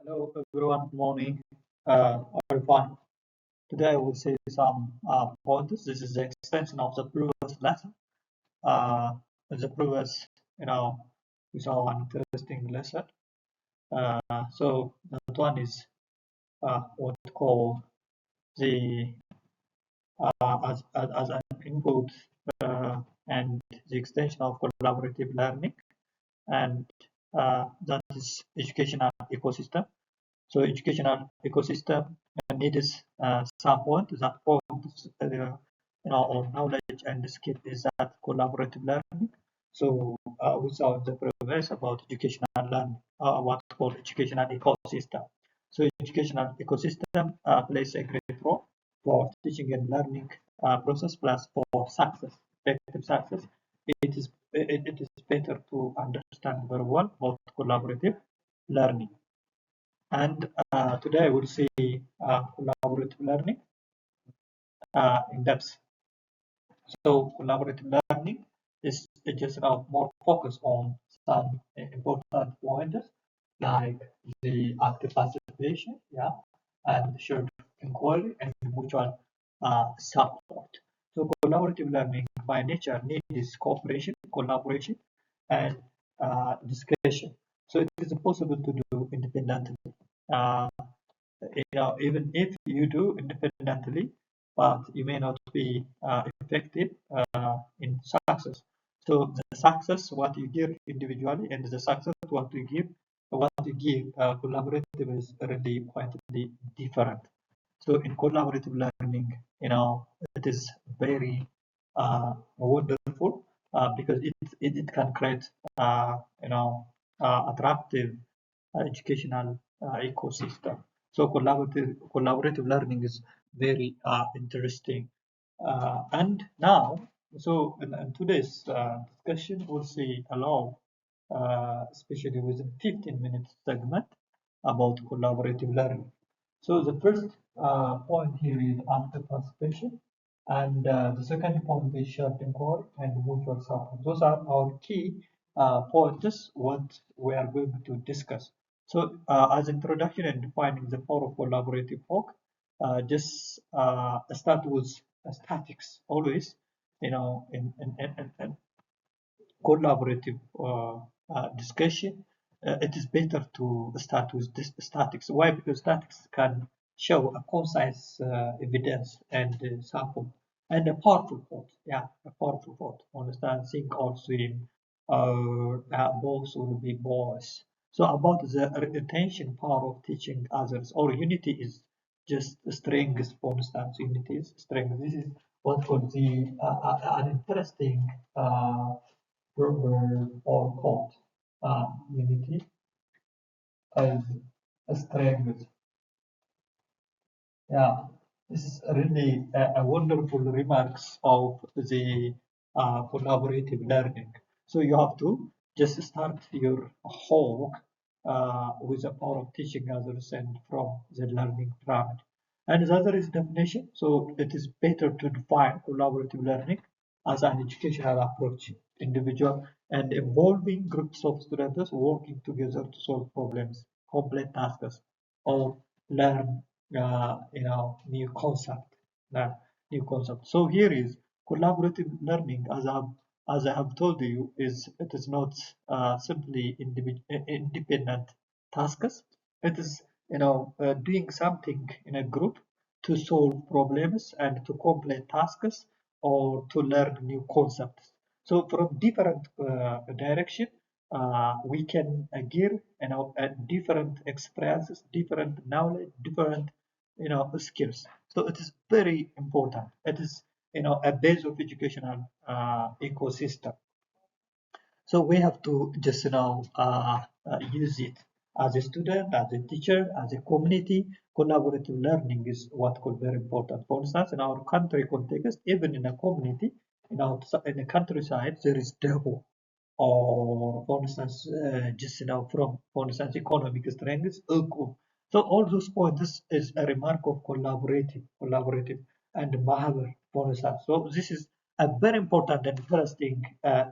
Hello everyone, morning. Everyone. Today I will say some pointers. This is the extension of the previous lesson. The previous, we saw one interesting lesson. So that one is what we call the as an input and the extension of collaborative learning, and that is educational ecosystem. So educational ecosystem needs someone that forms or knowledge and skill is that collaborative learning. So we saw the previous about educational learning, what's called educational ecosystem. So educational ecosystem plays a great role for teaching and learning process plus for success, effective success. It is better to understand very well about collaborative learning. And today we'll see collaborative learning in depth. So collaborative learning is just more focus on some important points like the active participation, yeah, and shared inquiry and mutual support. So collaborative learning by nature needs cooperation, collaboration, and discussion. So it is possible to do independently. Uh, Even if you do independently, but you may not be effective in success. So the success what you give individually and the success what you give collaborative is really quite different. So in collaborative learning, it is very wonderful because it can create attractive educational ecosystem. So collaborative learning is very interesting. And now, so in today's discussion, we'll see a lot, especially within 15 minutes segment about collaborative learning. So the first point here is active participation, and the second point is shared inquiry and mutual support. Those are our key points what we are going to discuss. So as introduction and defining the power of collaborative work, just start with statics always, in collaborative discussion, it is better to start with this statics. Why? Because statics can show a concise evidence and sample and a powerful thought. Yeah, a powerful thought. Understand, think, or swim, or both will be boys. So about the retention power of teaching others, or unity is just strength. For instance, unity is strength. This is what could be an interesting proverb or quote. Unity as a strength. Yeah, this is really a wonderful remarks of the collaborative learning. So you have to just start your homework with the power of teaching others and from the learning pyramid. And the other is definition. So it is better to define collaborative learning as an educational approach, individual and involving groups of students working together to solve problems, complete tasks, or learn new concept, learn new concept. So here is collaborative learning, as I have told you, it is not simply independent tasks. It is doing something in a group to solve problems and to complete tasks or to learn new concepts. So from different direction, we can give different experiences, different knowledge, different skills. So it is very important. It is a base of educational ecosystem. So we have to just use it as a student, as a teacher, as a community. Collaborative learning is what could be very important. For instance, in our country context, even in a community, in the countryside, there is double. Or for instance, just from for instance, economic strength is equal. So all those points is a remark of collaborative, and mahabar, for instance. So this is a very important and interesting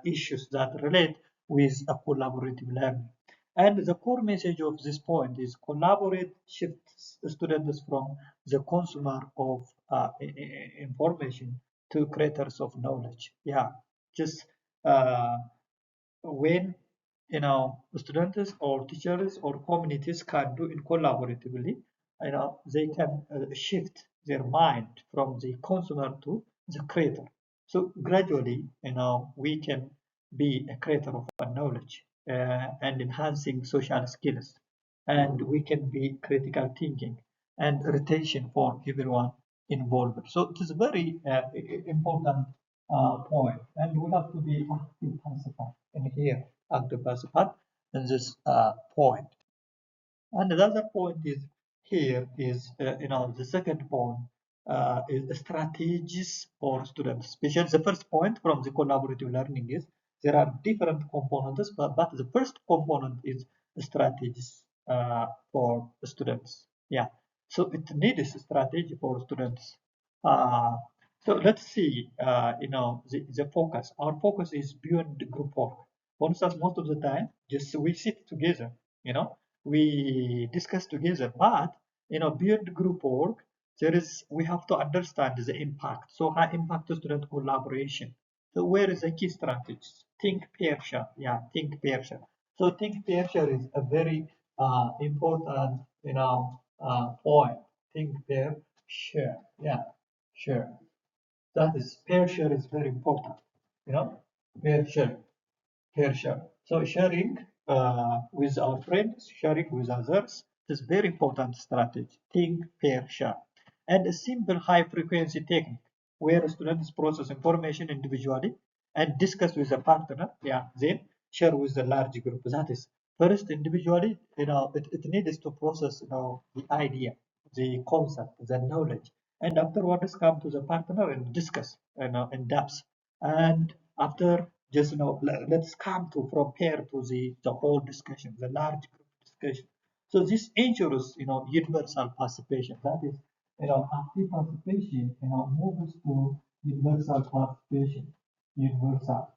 issues that relate with a collaborative learning. And the core message of this point is collaborate shifts students from the consumer of information to creators of knowledge. Yeah, just uh, when students or teachers or communities can do it collaboratively, they can shift their mind from the consumer to the creator. So gradually, we can be a creator of our knowledge and enhancing social skills, and we can be critical thinking and retention for everyone involved. So it is very important point, and we have to be active participant in here, active participant in this point. And the other point is here is, the second point is strategies for students. Especially the first point from the collaborative learning is there are different components, but the first component is strategies for students. Yeah, so it needs a strategy for students. Uh, so let's see, the focus. Our focus is beyond the group work. For instance, most of the time, just we sit together, we discuss together, but beyond group work, we have to understand the impact. So high impact student collaboration. So where is the key strategy? Think pair share. Yeah, think pair share. So think pair share is a very important point. Think pair share. Yeah, sure. That is pair share is very important. Pair share. Fair share. So sharing with our friends, sharing with others is very important strategy. Think, pair, share. And a simple high frequency technique where students process information individually and discuss with a partner, yeah, then share with the large group. That is first individually, it needs to process, the idea, the concept, the knowledge, and afterwards come to the partner and discuss, in depth. And after just let's come to from here to the whole discussion, the large group discussion. So this ensures universal participation. That is active participation moves to universal participation. Universal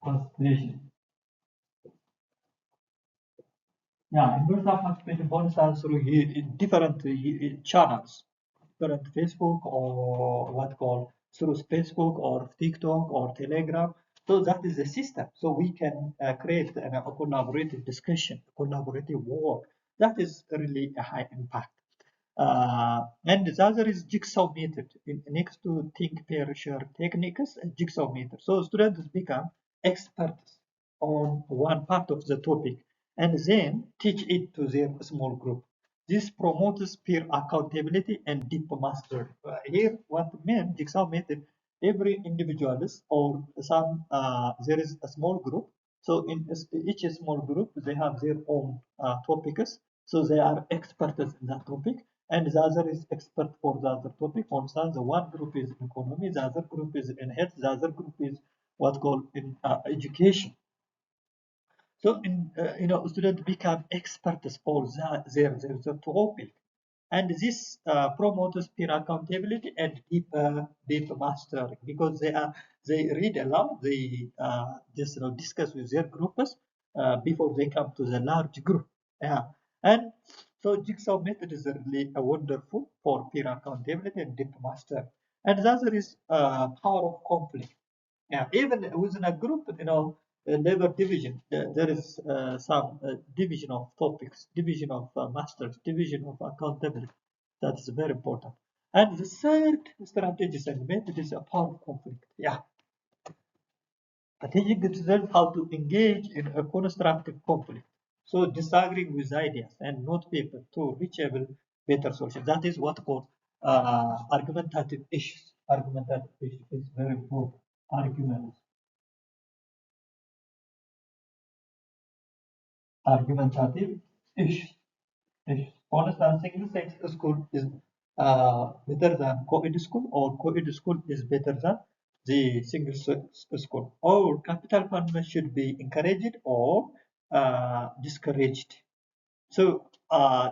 participation. Yeah, universal participation bonus through different channels, different Facebook or what called through Facebook or TikTok or Telegram. So that is the system. So we can create a collaborative discussion, collaborative work. That is really a high impact. And the other is jigsaw method. Next to think, pair, share techniques, and jigsaw method. So students become experts on one part of the topic and then teach it to their small group. This promotes peer accountability and deep mastery. Here, what meant jigsaw method, every individualist or some, there is a small group. So in each small group, they have their own topics. So they are experts in that topic, and the other is expert for the other topic. For instance, the one group is economy, the other group is in health, the other group is what called in education. So students become experts for their topic, and this promotes peer accountability and deep mastery because they read aloud, they just discuss with their groups before they come to the large group. Yeah, and so jigsaw method is really wonderful for peer accountability and deep mastery. And the other is power of conflict. Yeah, even within a group, labor division, there is some division of topics, division of masters, division of accountability. That is very important. And the third strategy and method is a power of conflict. Yeah, strategic decision how to engage in a constructive conflict. So disagreeing with ideas and not people to reachable better solution. That is what called argumentative issues. Argumentative issues is very important. Arguments. Argumentative ish. Ish. Honest answer single sex school is better than co-ed school, or co-ed school is better than the single sex school, or capital punishment should be encouraged or discouraged. So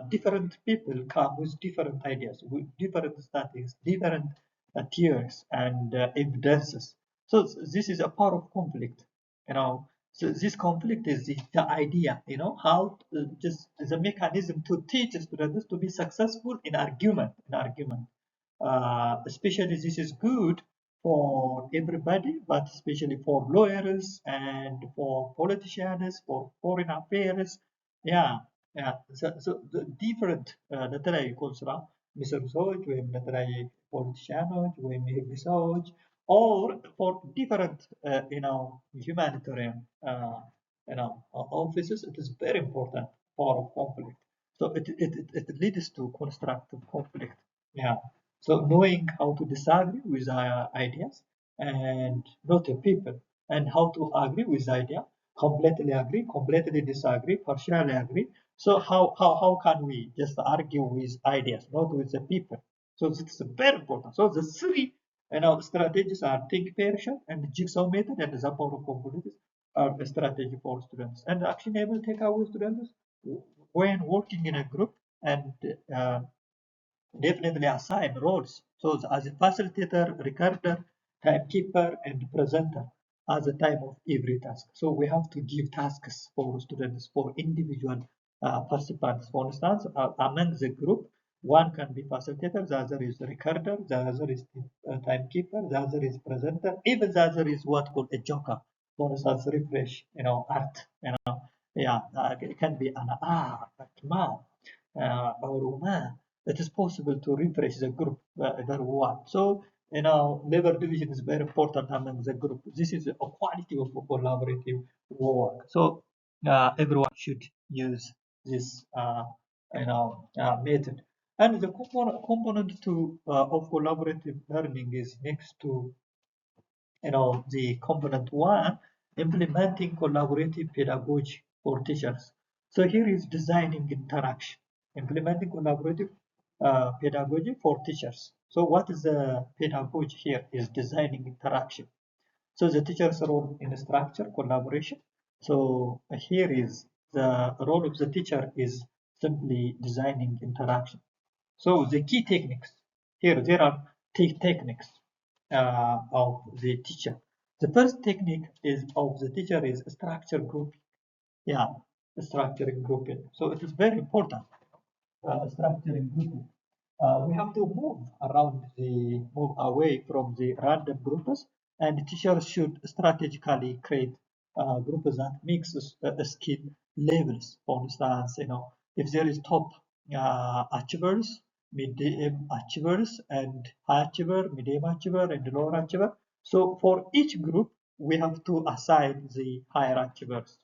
different people come with different ideas, with different studies, different theories and evidences. So this is a part of conflict. You know, So this conflict is the idea, how just the mechanism to teach students to be successful in argument. Especially this is good for everybody, but especially for lawyers and for politicians, for foreign affairs. Yeah, yeah. So the different نتلاقي يكون صراع مثل زوج وين نتلاقي politicians وين يهجي زوج or for different humanitarian offices. It is very important for conflict. So it leads to constructive conflict. Yeah. So knowing how to disagree with ideas and not the people, and how to agree with idea, completely agree, completely disagree, partially agree. So how can we just argue with ideas, not with the people? So it's very important. So the three strategies are think version and jigsaw method and the power of components are a strategy for students. And actionable takeaway students when working in a group and uh, definitely assign roles. So as a facilitator, recorder, timekeeper, and presenter at the time of every task. So we have to give tasks for students, for individual participants. For instance, among the group, one can be facilitator, the other is recorder, the other is timekeeper, the other is presenter, even the other is what called a joker. For instance, refresh, art, yeah, it can be an man, or woman. It is possible to refresh the group very well. So, labor division is very important among the group. This is a quality of collaborative work. So, everyone should use this, method. And the component of collaborative learning is next to the component one, implementing collaborative pedagogy for teachers. So here is designing interaction, implementing collaborative pedagogy for teachers. So what is the pedagogy here is designing interaction. So the teacher's role in structure collaboration. So here is the role of the teacher is simply designing interaction. So the key techniques here, there are techniques of the teacher. The first technique is of the teacher is structure grouping. Yeah, structuring grouping. So it is very important structuring grouping. We have to move away from the random groups, and teachers should strategically create groups that mix skill levels. For instance, if there is top achievers, medium achievers, and high achiever, medium achiever, and lower achiever. So for each group, we have to assign the higher achievers,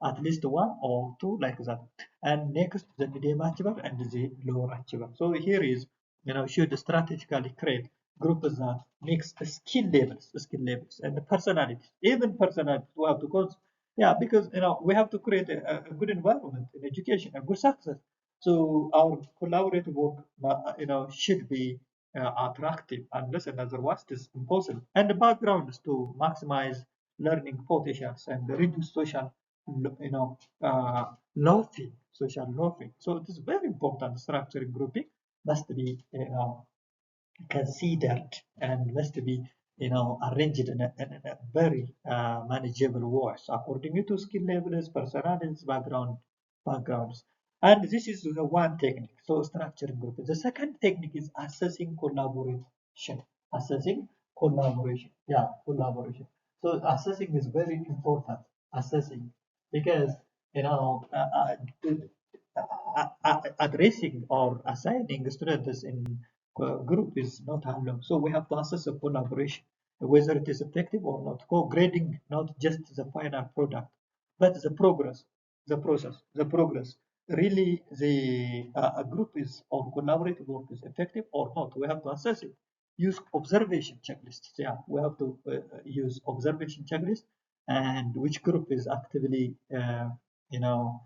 at least one or two like that. And next, the medium achiever and the lower achiever. So here is, should strategically create groups that mix skill levels, and personalities, even personalities. We have to yeah, because we have to create a good environment in education, a good success. So our collaborative work, should be attractive, unless and otherwise it is impossible. And the background is to maximize learning potentials and reduce social, loafing, social loafing. So it is very important. Structuring grouping must be, considered and must be, arranged in a very manageable way, so according to skill levels, personalities, backgrounds. And this is the one technique. So structuring group. The second technique is assessing collaboration. Assessing collaboration. Yeah, collaboration. So assessing is very important. Assessing, because you know uh, uh, addressing or assigning students in group is not allowed. So we have to assess a collaboration, whether it is effective or not. Co-grading not just the final product, but the progress, the process, the progress. Really, the a group is or collaborative work is effective or not. We have to assess it. Use observation checklists. Yeah, we have to use observation checklist, and which group is actively, you know,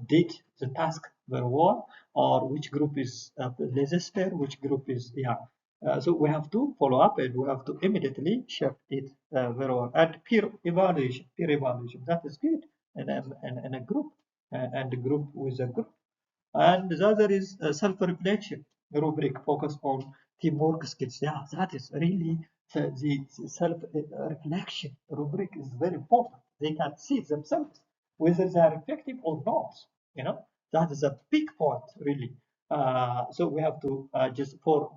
did the task very well, or which group is less fair, which group is, yeah. So we have to follow up and we have to immediately share it very well. And peer evaluation, that is good in a group, and a group with a group. And the other is self-reflection rubric focus on teamwork skills. Yeah, that is really the self-reflection rubric is very important. They can see themselves whether they are effective or not. You know, that is a big point, really. So we have to just for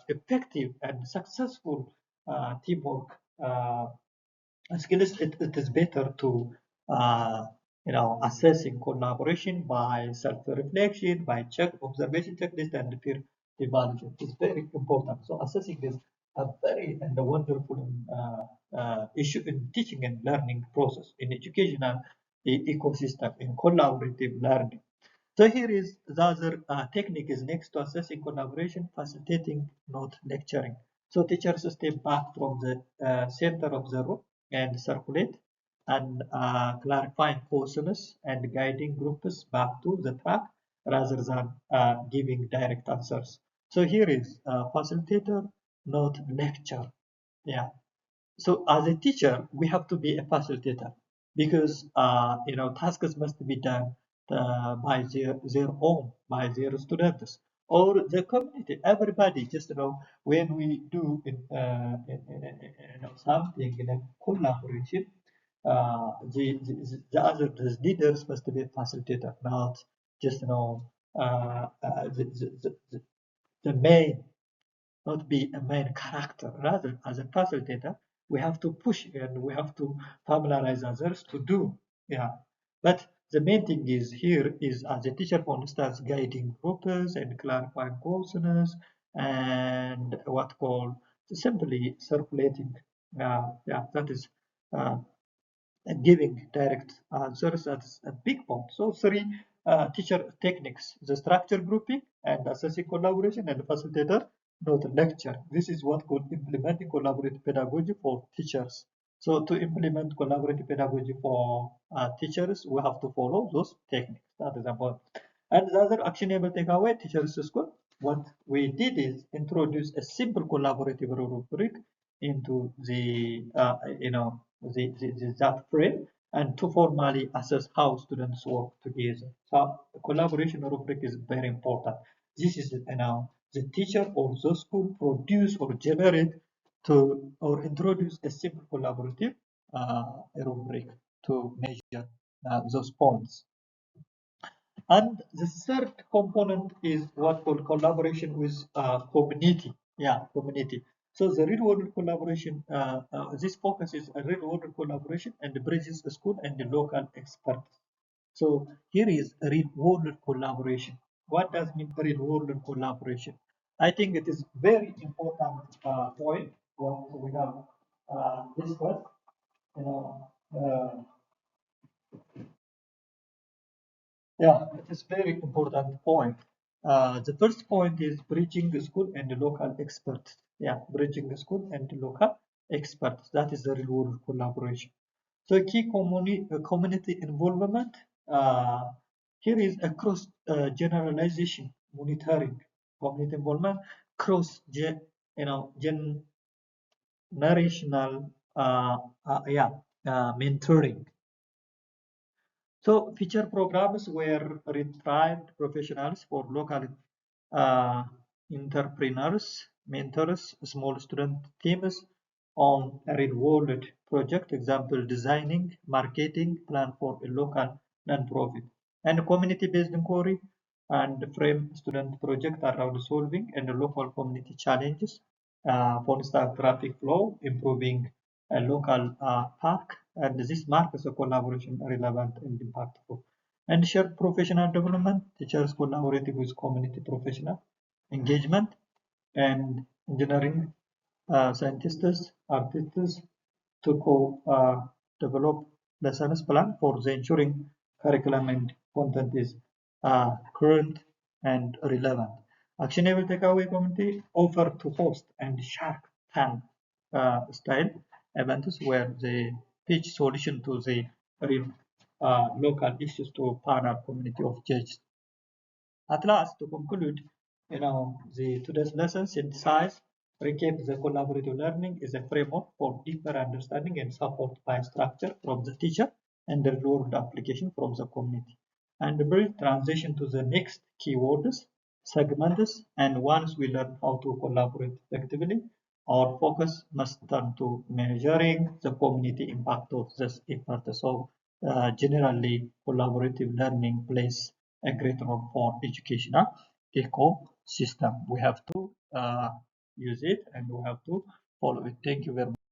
effective and successful teamwork skills, it is better to uh, assessing collaboration by self-reflection, by check observation checklist, and peer evaluation is very important. So assessing is a very and a wonderful issue in teaching and learning process in educational ecosystem in collaborative learning. So here is the other technique is next to assessing collaboration, facilitating, not lecturing. So teachers step back from the center of the room and circulate and clarifying questions and guiding groups back to the track rather than giving direct answers. So here is facilitator, not lecture. Yeah. So as a teacher, we have to be a facilitator because tasks must be done by their own, by their students or the community. Everybody, just when we do something in a collaboration, the other the leaders must be a facilitator, not just the main, not be a main character. Rather, as a facilitator, we have to push and we have to familiarize others to do. Yeah. But the main thing is here is as a teacher, for instance, guiding groups and clarifying questions and what called simply circulating. Yeah, that is uh, giving direct answers. That's a big point. So three teacher techniques: the structure grouping and assessing collaboration and facilitator, not lecture. This is what called implementing collaborative pedagogy for teachers. So to implement collaborative pedagogy for teachers, we have to follow those techniques. That is important. And the other actionable takeaway, teachers school, what we did is introduce a simple collaborative rubric into that frame and to formally assess how students work together. So the collaboration rubric is very important. This is the teacher or the school produce or generate to or introduce a simple collaborative rubric to measure those points. And the third component is what called collaboration with community. Yeah, community. So the real world collaboration, this focuses on real world collaboration and bridges the school and the local experts. So here is real world collaboration. What does mean real world collaboration? I think it is very important point what we have discussed. You know, Yeah, it is very important point. The first point is bridging the school and the local experts. Yeah, bridging the school and the local experts. That is the real world collaboration. So key community involvement. Here is a cross generalization monitoring community involvement cross generational mentoring. So feature programs were retrieved professionals for local uh, entrepreneurs, mentors, small student teams on a real-world project, example designing, marketing plan for a local non-profit, and community-based inquiry and frame student project around solving and local community challenges. For instance, traffic flow, improving a local park, and this marks a collaboration relevant and impactful. And shared professional development, teachers collaborating with community professional engagement and engineering scientists, artists to develop lessons plan for the ensuring curriculum and content is current and relevant. Actionable takeaway community offer to host and shark tank style events where they pitch solution to the real local issues to panel community of judges. At last, to conclude, the today's lesson synthesize, recap the collaborative learning is a framework for deeper understanding and support by structure from the teacher and the real-world application from the community. And build transition to the next keywords, segments, and once we learn how to collaborate effectively, our focus must turn to measuring the community impact of this effort. So generally, collaborative learning plays a great role for educational ecosystem. We have to use it and we have to follow it. Thank you very much.